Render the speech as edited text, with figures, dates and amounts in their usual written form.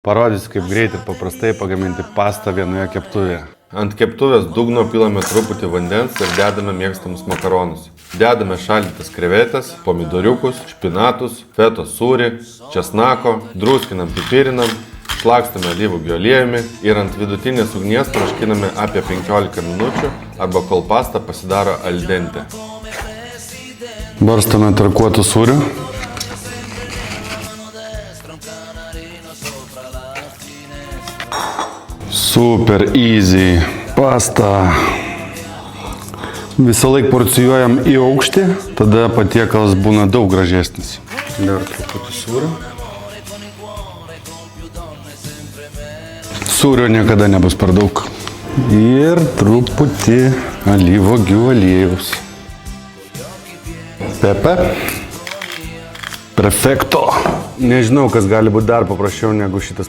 Parodysiu, kaip greit ir paprastai pagaminti pastą vienoje keptuvėje. Ant keptuvės dugno pilame truputį vandens ir dedame mėgstamus makaronus. Dedame šaldytas krevetes, pomidoriukus, špinatus, fetos sūrį, česnako, druskinam, pipirinam, šlakstame alyvuogių aliejumi ir ant vidutinės ugnies troškiname apie 15 minučių arba kol pasta pasidaro al dente. Barstome tarkuotų sūrių. Super easy pasta. Visą laiką porcijuojam į aukštį, tada patiekalas būna daug gražesnis. Dar truputį sūrio. Sūrio niekada nebus per daug. Ir truputį alyvuogių aliejaus. Pepe. Perfekto. Nežinau, kas gali būti dar paprasčiau negu šitas